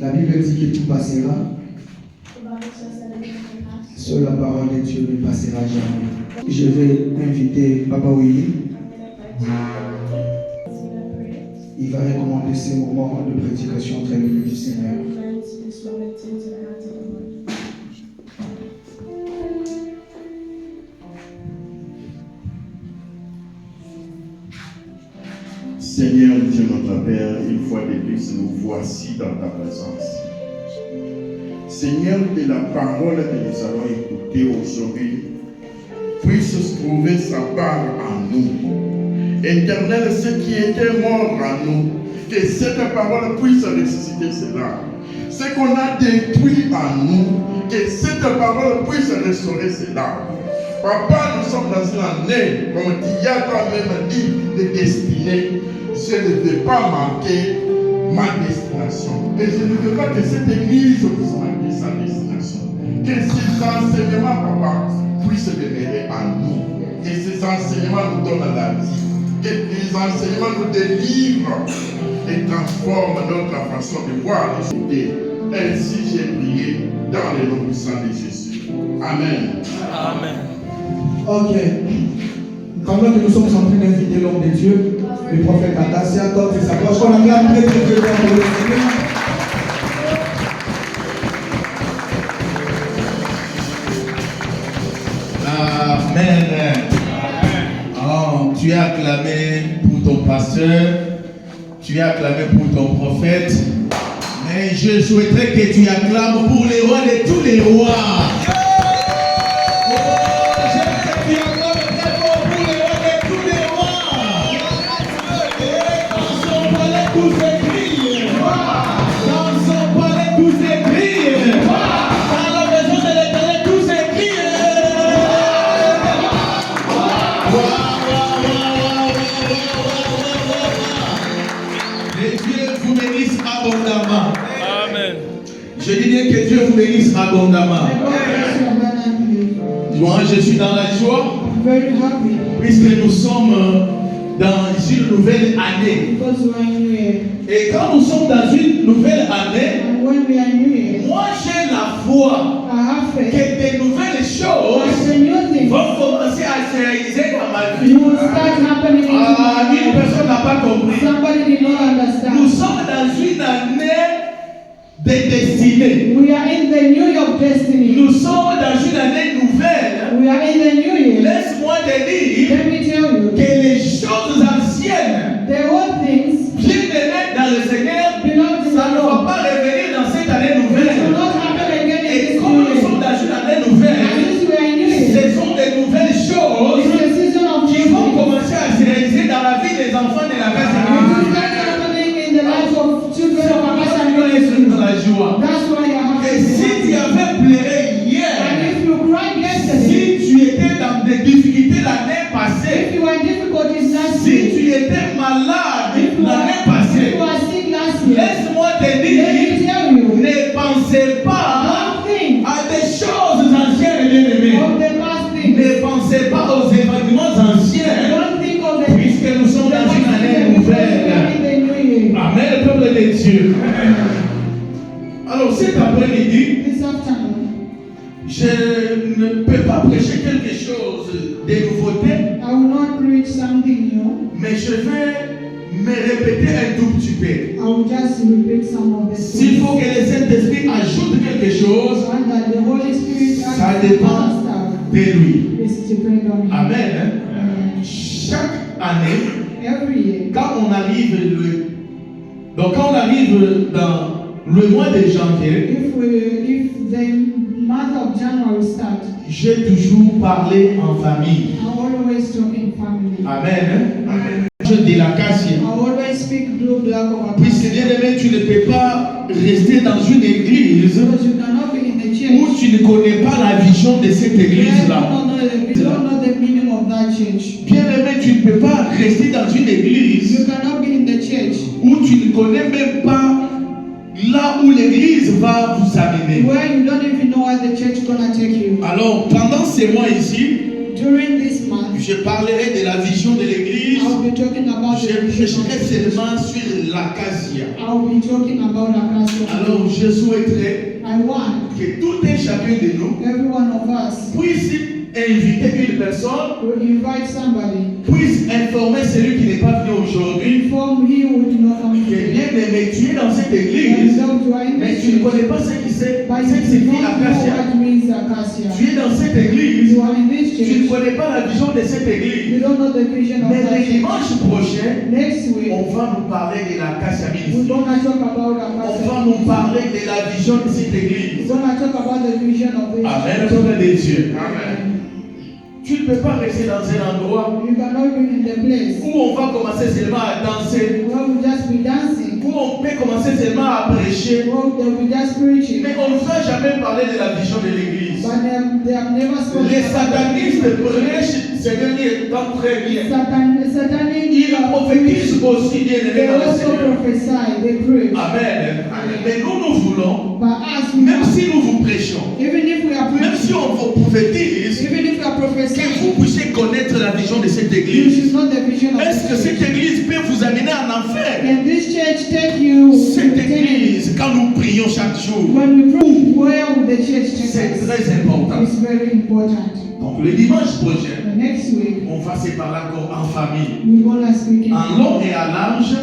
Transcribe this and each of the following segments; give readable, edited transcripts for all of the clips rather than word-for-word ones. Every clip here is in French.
La Bible dit que tout passera. Seule la parole de Dieu ne passera jamais. Je vais inviter Papa Willy. Il va recommander ces moments de prédication très libre du Seigneur. Seigneur Dieu notre Père, une fois de plus, nous voici dans ta présence. Seigneur, que la parole que nous allons écouter aujourd'hui puisse trouver sa part en nous. Éternel, ce qui était mort en nous, que cette parole puisse ressusciter cela. Ce qu'on a détruit en nous, que cette parole puisse restaurer cela. Papa, nous sommes dans une année, comme tu as toi-même dit, de destinée. Je ne vais pas manquer ma destination. Et je ne veux pas que cette église manque sa destination. Que ces enseignements, papa, puissent demeurer en nous. Que ces enseignements nous donnent la vie. Que ces enseignements nous délivrent et transforment notre façon de voir les choses. Ainsi j'ai prié dans le nom puissant de Jésus. Amen. Amen. Ok. Pendant que nous sommes en train d'inviter l'homme de Dieu, le prophète Atassia, tente et s'approche. On acclame très très très bien pour le Seigneur. Amen. Oh, tu as acclamé pour ton pasteur, tu as acclamé pour ton prophète, mais je souhaiterais que tu acclames pour les rois de tous les rois. Je dis bien que Dieu vous bénisse abondamment. Moi, je suis dans la joie puisque nous sommes dans une nouvelle année. Et quand nous sommes dans une nouvelle année, moi j'ai la foi que des nouvelles choses vont commencer à se réaliser dans ma vie. Une personne n'a pas compris. Nous sommes dans une année de destinée. We are in the New York destiny. Nous sommes dans une année nouvelle. We are in the New Year. Laisse-moi te dire Let me tell you, que les choses anciennes, the old things bien-aimées dans le Seigneur, belong to ça the ne va Lord. pas revenir dans cette année It will nouvelle. not happen again in Et this comme new nous sommes year. dans une année nouvelle, And since we are in New Year, ce sont des nouvelles it's choses the season of qui new vont things. commencer à se réaliser dans la vie des enfants de la It Vierge will start happening in the lives of children of our Église. family. Dans la joie. That's why you are Et happy. si tu avais pleuré And hier, if you cried yesterday, si tu étais dans des difficultés l'année if passée, you were in difficulties last si year, tu étais malade if you l'année were passée, sick last year, laisse-moi te let me dire, tell you, ne pensez pas one thing à des choses anciennes, bien-aimés. of the past things. Ne pensez pas aux événements anciens, Don't think of the puisque nous sommes dans une année nouvelle. Amen, le peuple de Dieu. Alors cet après-midi, This afternoon, je ne peux pas prêcher quelque chose de nouveauté, I will not preach something new. mais je vais me répéter un tout petit peu. I will just repeat some of the S'il things. faut que le Saint-Esprit ajoute quelque chose, And that the Holy Spirit ça adds dépend stuff. de lui. It's depend on Him. Amen. Chaque année, Every year, quand on arrive dans le mois de janvier, if the month of January starts, j'ai toujours parlé en famille. I always talk in family. Amen. Amen. De la cassia. I always speak blue black over Puisque bien aimé, tu ne peux pas rester dans une église because you cannot be in the où church. tu ne connais pas la vision de cette You église-là. don't know the meaning of that church. Bien aimé, tu ne peux pas rester dans une You église cannot be in the church où tu ne connais même pas là où l'église va vous amener. where you don't even know where the church gonna take you. Alors, pendant ces mois ici, During this month, je parlerai de la vision de l'église I'll I'll be talking about Je the vision. prêcherai seulement sur l'acacia. I'll be talking about Acacia. Alors, je souhaiterais I want que tout un chacun de nous every one of us puisse inviter une personne, to invite somebody, puisse informer celui qui n'est pas venu aujourd'hui, inform he who did not come que today. bien aimé, tu es dans cette There église, is no joy in mais this tu ne church, connais pas ce qui c'est, but ce qui you do signifie not know acacia. what means Acacia. Tu es dans cette église, You are in this tu ne church, connais pas la vision de cette you église, don't know the vision of mais le that church. dimanche prochain, Next week, on va nous parler de l'acacia we're ministry. going to talk about On va Acacia. nous parler de la vision de cette We're église. going to talk about the vision of this Amen, church. au nom de Dieu. Amen. Tu ne peux pas rester dans un endroit You cannot be in the place où on va commencer seulement à danser, where we just be dancing, où on peut commencer seulement à prêcher, where they will just preaching, mais on ne va jamais parler de la vision de l'église. but they have never spoken Les about satanistes prêchent, c'est dernier temps très bien. Satanic Ils prophétisent aussi bien they aimé dans le also Seigneur. prophesy, they preach. Amen. Mais nous voulons, But us, we même must, si nous vous prêchons, even if we are même preaching, si on vous prophétise, even if we are que prophesying, vous puissiez connaître la vision de cette you église. should know the vision of Est-ce que this cette church. église peut vous amener en enfer? Can this church take you Cette to eternity? église, quand nous prions chaque jour, When we pray, where will the church take c'est us? très important. It's very important. Donc le dimanche prochain, The next week, on va se parler encore en famille, we're going to speak in en long et à large,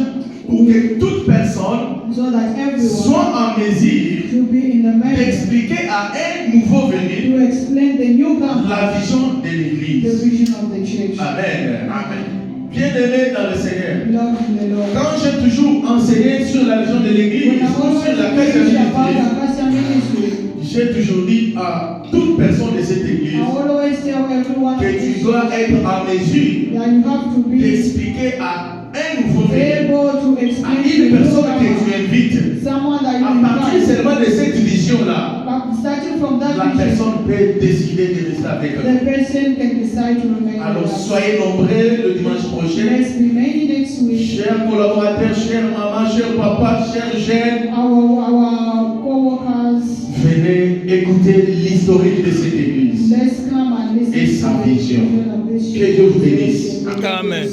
pour que toute personne so that everyone soit en mesure should be in the measure d'expliquer à un nouveau venu to explain the newcomer, la vision de the l'église. vision of the church. Amen. Amen. Bien-aimé dans le Seigneur, Love the Lord. quand j'ai toujours enseigné sur la vision de l'église, When I ou sur la always question de preach about l'église, Acacia ministry, j'ai toujours dit à toute personne de cette I église always tell everyone que tu dois être en mesure that you have to be d'expliquer à un nouveau venu, able to à explain to une the personne que tu newcomer, invites. someone that you À partir invite. seulement de cette vision-là, But starting from la that vision, personne peut décider de rester avec the eux. person can decide to remain Alors with us. soyez nombreux le dimanche prochain. Let's be many next week. Chers collaborateurs, chers mamans, chers papas, chers jeunes, Our co-workers, venez écouter l'historique de cette église. let's come and listen Et sa to the vision. vision of this Que church. Dieu vous bénisse. Amen.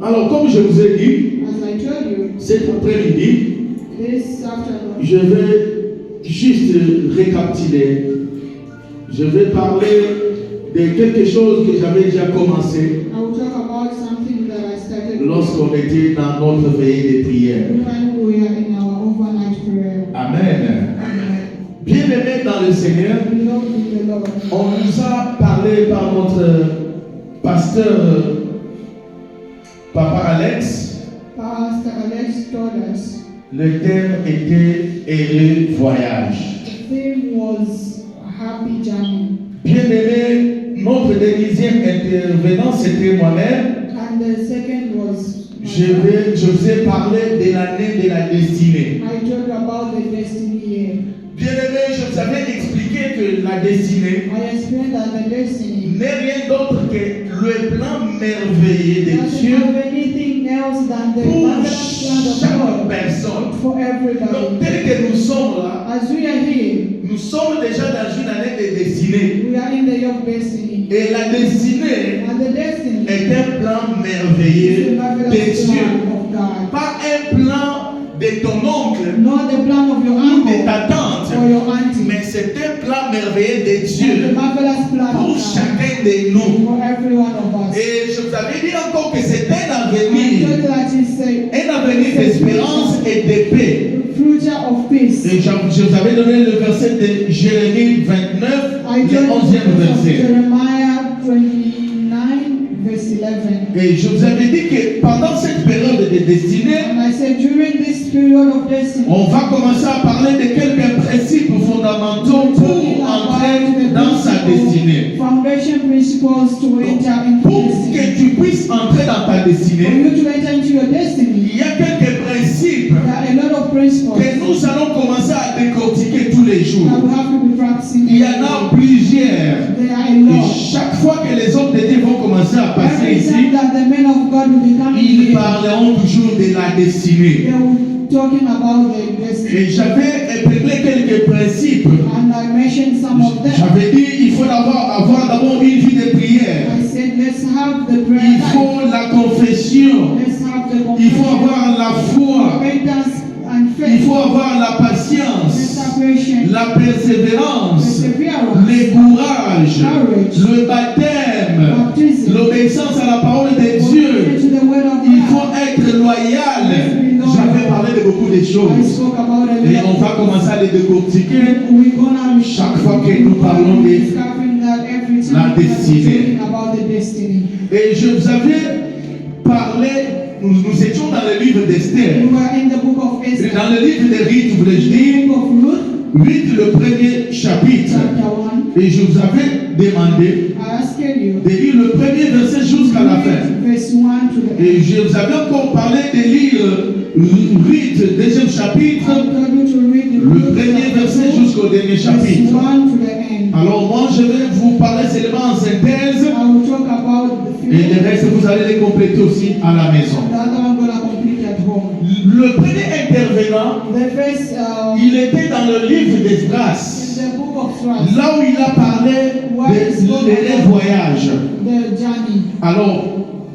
Alors comme je vous ai dit, As I told you, cet après-midi, this afternoon, je vais juste récapituler. Je vais parler de quelque chose que j'avais déjà commencé I will talk about something that I started lorsqu'on était dans notre veillée de prière. when we are in our overnight prayer. Amen. Bien-aimés dans le Seigneur, Love in the Lord. on nous a parlé par notre pasteur Papa Alex. Pastor Alex told us Le thème était et le voyage. the theme was a happy journey. Bien-aimé, notre deuxième intervenant, c'était moi-même. And the second was Je vous ai parlé de l'année de la destinée. I told about the destiny year. Bien-aimé, je vous avais expliqué que la destinée I explained that the destiny n'est rien d'autre que le plan merveilleux de doesn't Dieu have anything else than the pour marvelous plan of chaque God personne. for Donc, everybody. tel que nous sommes là, As we are here, nous sommes déjà dans une année de destinée. we are in the year of destiny. Et la destinée And the destiny est un plan is merveilleux the de marvelous Dieu. plan of God. Pas un plan de ton oncle Not the plan of your ou de uncle ta tante, or your auntie, mais c'est un plan merveilleux de but the Dieu marvelous plan pour of God chacun de nous. for every one of us. Et je vous avais dit encore que c'est un I told avenir, you that it's un avenir d'espérance et de paix. a future of peace. Et je vous avais donné le verset de Jérémie 29, I le told you 11e of verset. Jeremiah 29, verse 11. Et je vous avais dit que pendant cette période de destinée, And I said, during this period of destiny, on va commencer à parler de quelques principes fondamentaux pour entrer dans sa destinée. foundation principles to enter into Pour destiny. que tu puisses entrer dans ta For destinée, you to enter into your destiny, il y a quelques principes there are a lot of principles que nous allons commencer à décortiquer tous les that jours. we have to be practicing. Il y en a plusieurs. There are a Et lot. chaque fois que les hommes de Dieu vont commencer à passer Every ici, time that the men of God will be coming ils here, parleront toujours de la destinée. they will talking about the destiny. Et j'avais épinglé quelques principes. And I mentioned some of them. J'avais dit il faut avoir d'abord une vie de prière. I said, let's have the prayer Il life. faut la confession. Let's have the Il faut confession, avoir la foi. repentance and Il faith. faut avoir la patience, Separation, la persévérance, perseverance, le courage, courage, le baptême, baptism, l'obéissance à la parole de obedience Dieu. to the word of Il God. faut être loyal. J'avais parlé de beaucoup de I choses. spoke about a Et on lot. va commencer à les décortiquer. We're gonna Chaque fois que nous parlons de discovering that every time la we're destinée. talking about the destiny. Et je vous avais parlé, nous étions dans le livre d'Esther. We were in the book of Esther, Dans le livre de Ruth, voulais-je dire, book of Ruth, Ruth, le premier chapitre. chapter 1. Et je vous avais demandé I asked you, de lire le premier verset jusqu'à la fin. verse 1 to the end. Et je vous avais encore parlé de lire Ruth, deuxième chapitre, I told you to read the le book premier chapter verset 2, jusqu'au dernier verse chapitre. 1 to the end. Alors moi, je vais vous parler seulement en synthèse. I will talk about the Et few. le reste, vous allez les compléter aussi à la maison. The other I'm gonna complete at home. Le premier intervenant, The first il était dans le livre in d'Esdras, the book of Trust, là où il a parlé des voyages. the journey. Alors,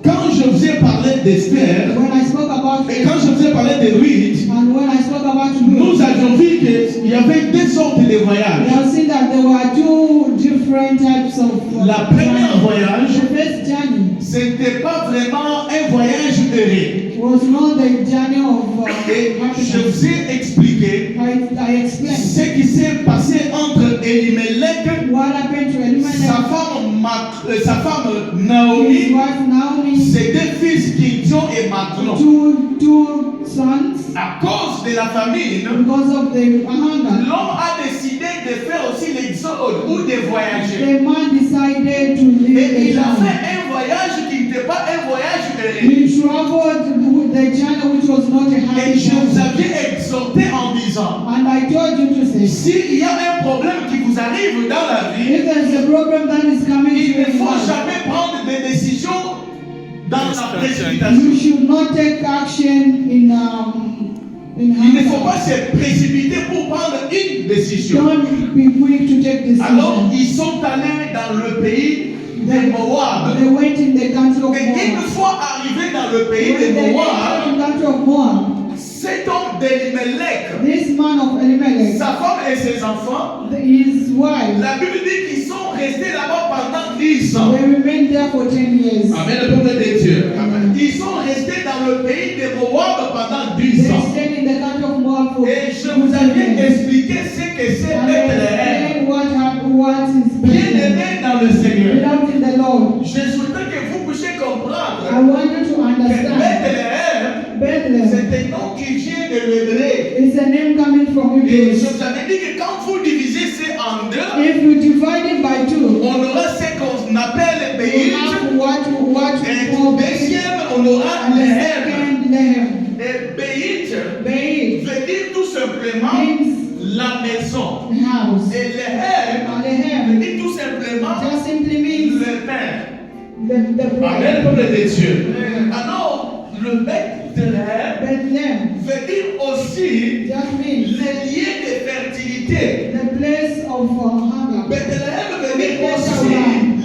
quand je vous ai parlé d'Esther, When I spoke about et quand je vous ai parlé de Ruth, and when I spoke about nous Ruth, avions vu qu'il y avait deux sortes de we voyages. have seen that there were two different types of La première voyage, The first journey c'était pas vraiment un voyage heureux. was not the journey of Et je happiness. vous ai expliqué I explained ce qui s'est passé entre Elimelech, what happened to Elimelech, sa femme his Naomi, wife Naomi, ses deux fils Gideon et Maglon. two sons. À cause de la famine, Because of the hunger, l'homme a décidé de faire aussi l'exode ou de voyager. the man decided to leave Et the il a fait journey. un voyage qui n'était pas un voyage heureux. He traveled with the journey which was not a Et happy je vous journey. avais exhorté en disant, And I told you to say, s'il y a un problème qui vous arrive dans la vie, if there's a problem that is coming to il ne you, faut jamais prendre des décisions dans la précipitation. you should not take action in Il ne faut hunger. pas se précipiter pour prendre une décision. Don't be quick to take Alors, decisions. ils sont allés dans le pays de Moab. They went in the country of Et une Moab. fois arrivés dans le pays When de they entered Moab, the country of Moab, cet homme d'Elimelech, this man of Elimelech, sa femme et ses enfants, his wife, la Bible dit qu'ils sont restés là-bas pendant 10 ans. they remained there for 10 years. Amen, le peuple de Dieu. Amen. Ils sont restés dans le pays de Moab pendant 10 They ans. stayed in the country of Moab for Et je vous 10 avais years. expliqué ce que c'est And I Bethléem. explained what is Bien Bethlehem. aimé dans le Seigneur. Beloved in the Lord, Je souhaitais que vous puissiez comprendre I want you to que understand Bethléem, Bethlehem c'est un nom qui vient de l'hébreu. is a name coming from Et je Hebrew. vous avais dit que quand vous divisez ça en deux, If you divide it by two, on aura ce qu'on appelle you Béit. have what Et we call Bethlehem, deuxième, on aura and the Lehem. second Lehem. Et Béit Beit veut dire tout simplement means la maison. house. Et Lehem And veut Lehem dire tout simplement just simply means le pain. the Amen, bread. peuple de Dieu. Alors, le Bethléem Bethlehem veut dire aussi just means les lieux de fertilité. the place of hunger. Bethléem veut dire aussi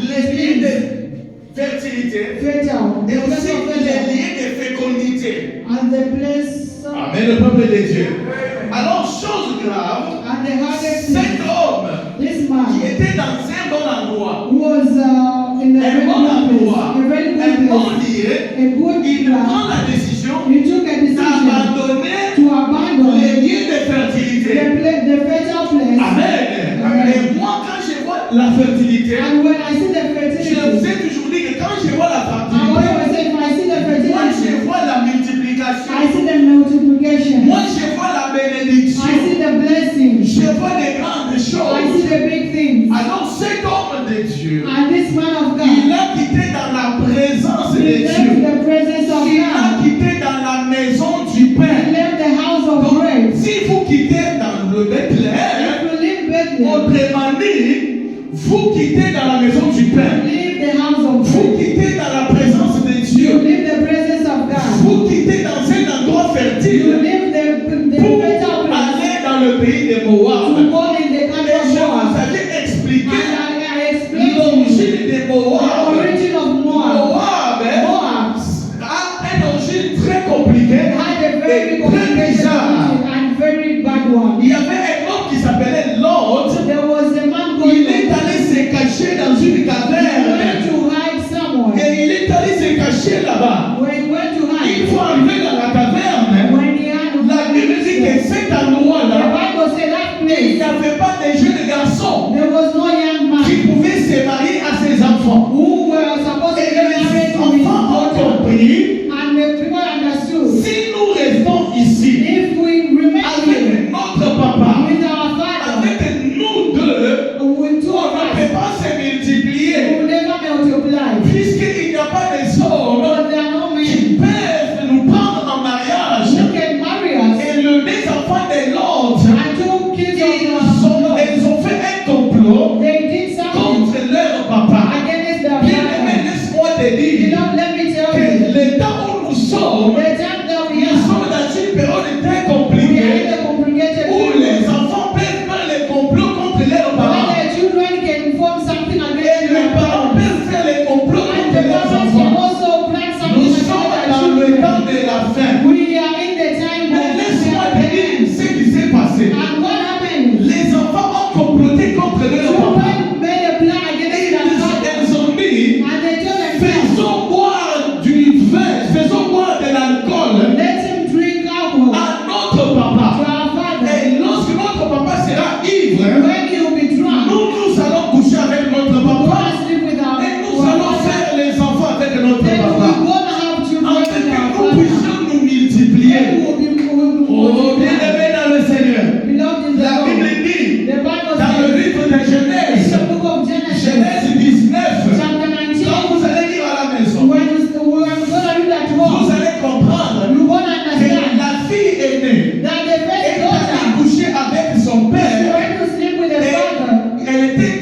les lieux de fertilité Fertile. et The place aussi of les fertile. lieux de fécondité. And the place Amen, le peuple de Dieu. Alors, chose grave, and the hardest cet thing, homme this qui man était dans un bon endroit, was in a very un bon good endroit, place, a very un good bon place, lieu, a good il prend plan. la décision He took a decision d'abandonner to abandon les lieux de fertilité. the fertile place. Amen. Et moi, quand je vois la fertilité, And when I see the je vous fertility, ai toujours dit que quand je vois la I fertilité, always say, if I see the moi fertility, je vois la multiplication, I see the multiplication. moi je vois la bénédiction, I see the blessing. je vois des grandes I see choses. the big things. Alors cet homme de Dieu, And this man of il God, a quitté dans la présence de he left Dieu. the presence of Il a God. quitté dans la maison du He Père. left the house of Donc, bread. si vous quittez dans le Bethléem, If you leave Bethlehem, autrement dit, vous quittez dans la maison du Père. leave the house of Vous bread. quittez dans la présence de You Dieu. leave the presence of God. Vous quittez dans un endroit You fertile. leave the le pays de Moab. to go in the Et country je of vous Moab. avais expliqué And I explained to you l'origine de the Moab. origin of Moab. Moab Moab a une origine très compliquée had a et very très complicated bizarre. origin and very bad one. Il y avait un homme qui s'appelait Lot. There was a man Il called est allé se cacher dans une He went caverne. to hide somewhere. Et il est allé se cacher là-bas. When he went to Une hide, fois arrivé dans la caverne, when he had la Bible dit que cet the endroit-là, Bible said that il n'y place, avait pas de jeunes garçons there was no young qui man pouvaient se marier à ses enfants. who were supposed to Et get married les to his enfants ont daughter. compris, And the people understood, si nous restons ici if we remain here avec notre papa, with our father, avec nous deux, with two on of ne peut us, pas se we multiplier. will never multiply. Puisqu'il n'y a pas des hommes But there are no qui men peuvent nous prendre en mariage. who can marry us. Et les enfants de l'autre, And two kids ils ont fait un complot they did something contre leur papa. against their Bien aimé, father. laisse-moi te You dire know, let me tell que you, le temps où nous sommes, the time that we nous are, sommes dans une période très we are compliquée in a complicated où period. les enfants peuvent faire les complots contre leurs When parents. the children can form something Et against les their parents parents, peuvent faire les complots and contre the leurs parents can enfants. also plan something Nous against sommes their dans le temps children. de la fin. We are in the time Mais laisse-moi te dire ce qui s'est passé. and what happened? Les enfants ont comploté contre leurs parents. Children made a plan against their father, Ils ont dit, and they told themselves, faisons boire du vin, faisons boire de l'alcool let him drink alcohol à notre to papa. our father. Et lorsque notre papa sera ivre, When you'll be drunk, nous allons coucher avec notre we papa want to sleep with our et nous allons father. faire les enfants avec notre Then we're papa. gonna have children Afin with que our nous father. puissions nous multiplier. Then we'll be Oh, bien aimé dans le Seigneur. beloved in the La Lord. Bible dit, The Bible dans le says livre de in Genèse, the book of Genesis, Genèse 19, chapter 19, quand vous allez lire à la maison, when we're gonna read that vous word, allez comprendre you're gonna que understand la fille est née. that the first Elle a daughter couché avec son she père went to sleep with the father et elle était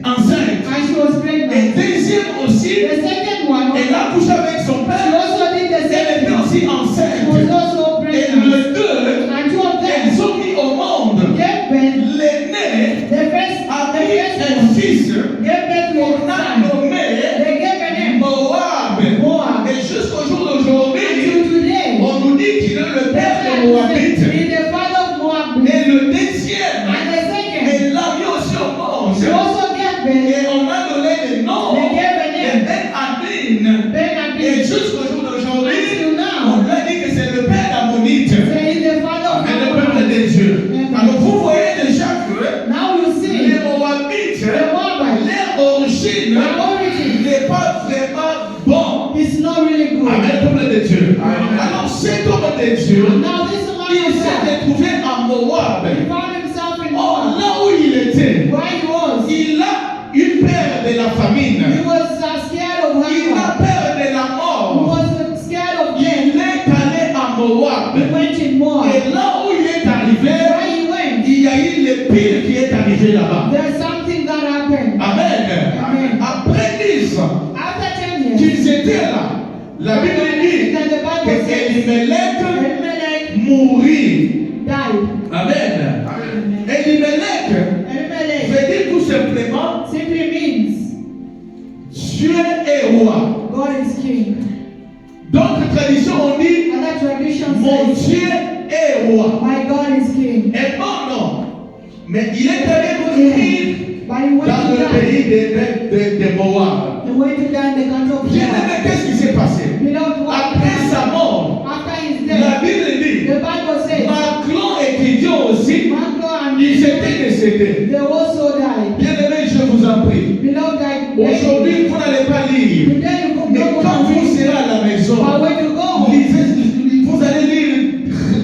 enceinte. and she was Et pregnant. deuxième aussi, The second one, elle a couché avec son she père, also did the elle same était thing. aussi She was enceinte. also Et pregnant. les deux, And two of them elles ont mis au monde. gave birth. L'aîné The first a the mis first un one fils gave birth to qu'on a a son. nommé They gave a name, Moab. Moab. Et jusqu'au jour d'aujourd'hui, Until today, on nous dit qu'il est le père des Moabites. he is the father of Moab. Et le deuxième, And the second, elle l'a mis aussi au monde. she also gave birth. Et on a donné le nom They gave a de name, Ben-Hadin. Ben Et Abi. jusqu'au jour d'aujourd'hui, Until on now, lui a dit que c'est le père d'Ammonite. so he is the father of Et le peuple Moab. des dieux. Alors vous voyez déjà que Now you see, les Moabites, the Moabites, leur origine their origin n'est pas vraiment bon. is not really good. Amen, le peuple de Dieu. Alors cet homme de Dieu, Now this man il of s'est God, retrouvé à Moab. he found himself in Or Moab, là où il était, where he was. il a eu peur de la He famine. was scared of Il a hunger. peur de la He mort. was scared of Il death. est allé à Moab. He went in Moab. Et là où il est arrivé, Where he went, il y a eu le pire qui est arrivé là-bas. there's something that happened. Amen. Amen. Après 10 ans After 10 years, qu'ils étaient là, la Bible dit that the Bible que says Elimelech Elimelech mourit. died. Amen. Elimelech Elimelech veut dire tout simplement simply means Dieu est roi. God is king. D'autres traditions ont dit Other tradition mon says Dieu est roi. my God is king. Et non. Mais il est allé mourir But he went dans to le die. pays de Moab. He went to die in the country of Bien Moab. aimé, qu'est-ce qui s'est passé? Beloved, what Après sa mort, after his la death, Bible dit the Bible says Macron et Gideon aussi, Macro and ils étaient décédés. they also died. Bien aimé, je vous en prie. Beloved, I Aujourd'hui, vous n'allez pas lire. today you Mais come quand vous serez à la maison, but when you go home, vous allez lire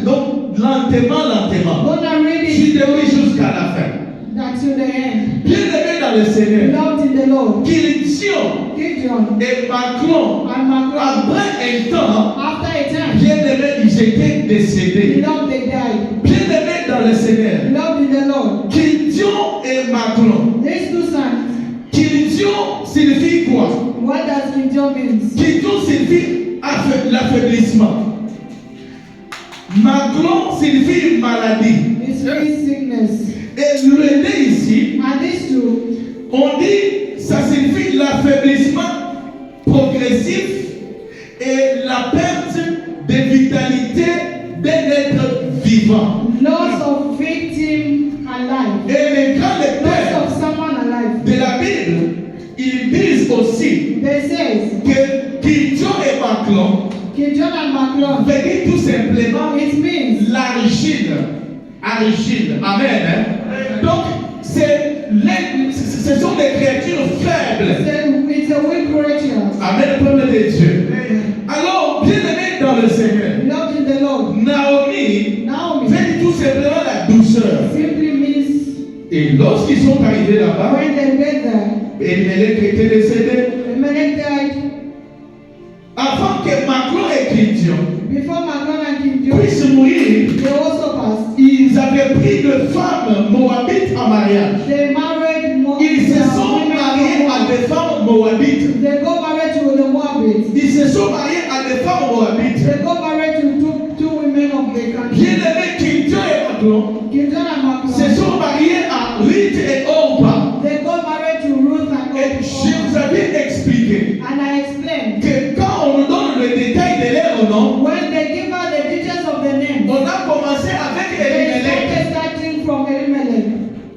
donc lentement. gonna read it Juderie jusqu'à la fin. until the end. Bien aimé dans le Seigneur, Beloved in the Lord, Gideon Gideon et Macron, and Macron, après un temps, after a time, bien aimé, ils étaient décédés. beloved, they died. Bien aimé dans le Seigneur, Beloved in the Lord, Gideon et Macron. these two sons, Gideon signifie quoi? what does Gideon means? Gideon signifie l'affaiblissement. Maclon signifie maladie. It's really sickness. Et le nez ici, And these two, on dit, ça signifie l'affaiblissement progressif et la perte de vitalité d'un être vivant. loss of victim alive. Et les grands Loss lecteurs of someone alive. de la Bible, ils disent aussi They says, que Kidjo et Maclon Gideon and McLeod. veut dire tout simplement It means l'argile. Argile. Amen. Hein? Donc, ce sont des créatures faibles. it's a weak creature. Amen, peuple de Dieu. Alors, bien aimé dans le Seigneur, Loved in the Lord. Naomi Naomi veut dire tout simplement la douceur. simply means Et lorsqu'ils sont arrivés là-bas, when they get there, Elimelech était décédé. Elimelech died. Avant que Maclon et Gideon Before Maclon and Gideon, puissent mourir, they also passed. ils avaient pris de femmes moabites en mariage. They married Ils se sont mariés à des femmes moabites. They got married to the Moabites. Ils se sont mariés à des femmes moabites. They got married to two women of the country. Bien aimé Gideon et Maclon Gideon and se Maclon. sont mariés à Ruth et Orpa. They got married to Ruth and Et je vous avais expliqué And I explained, que quand on nous donne le détail de leur nom, when they give us the details of the name, on a commencé avec they Elimelech. started from Elimelech.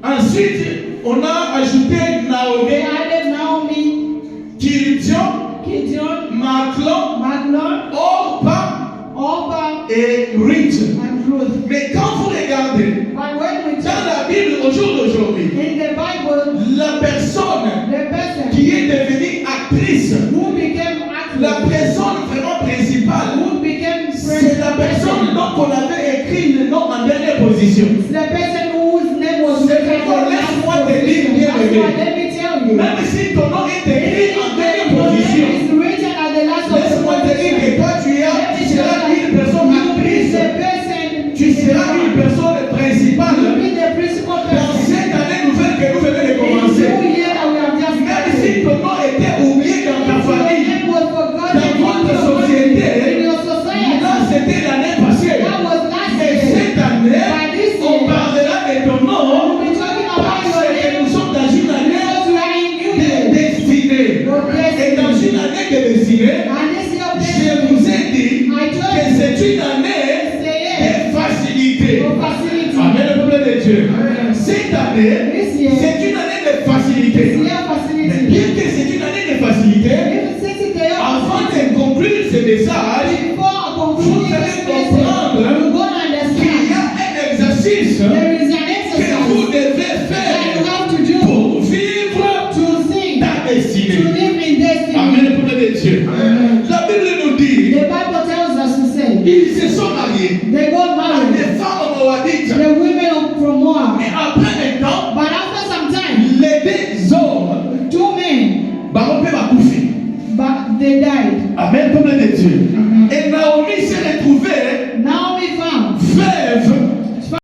Ensuite, on a ajouté They Naomi, added Naomi, Gideon, Gideon, Maclon, Maclon, Orpa Orpah, et Ruth. and Ruth. Mais quand vous regardez But when we dans check la Bible au jour d'aujourd'hui, in the Bible, la personne the person qui est devenue actrice, who became la actress, personne vraiment principale, who became c'est la personne dont on avait écrit le nom en dernière position. the person whose name was C'est written pourquoi on the last laisse-moi te dire, position. bien That's aimé. why let me tell you. Même si ton nom est écrit en dernière Your position, name is written at the last of the laisse-moi te dire que position. toi tu seras une personne actrice, The person tu seras une personne principale will be the principal dans person. cette année nouvelle que nous venons de In commencer. the new year that we have just Même started. si ton nom était oublié dans ta If your famille, name was forgotten dans votre société, in your society, là c'était l'année passée. that was last Mais year. cette année, By this on year, parlera de ton nom we'll be talking about parce your que name nous sommes dans une année because we are in new de year. destinée. Your Et dans destiny. une année de destinée, And this year of je destiny, vous ai dit I told que you, c'est une année say yes, de facilité. for facility. Amen, le peuple de Dieu. Amen. Cette année, This year, c'est une année de facilité. this year Mais facility. bien que c'est une année de facilité, If since it's the year avant de conclure ce message, before concluding Vous allez this message, comprendre you're going to qu'il y understand a un exercice there is an que vous exercise devez that you faire have to do pour vivre to think, ta to destinée. live in destiny. Amen, le peuple de Dieu. La Bible nous dit, The Bible tells us to say, ils se sont mariés they got à married, des femmes moabites. the women from Moab. Mais après un temps, But after some time, les deux hommes, two men, bah, on peut m'accoucher. but they died. Amen, peuple de Dieu.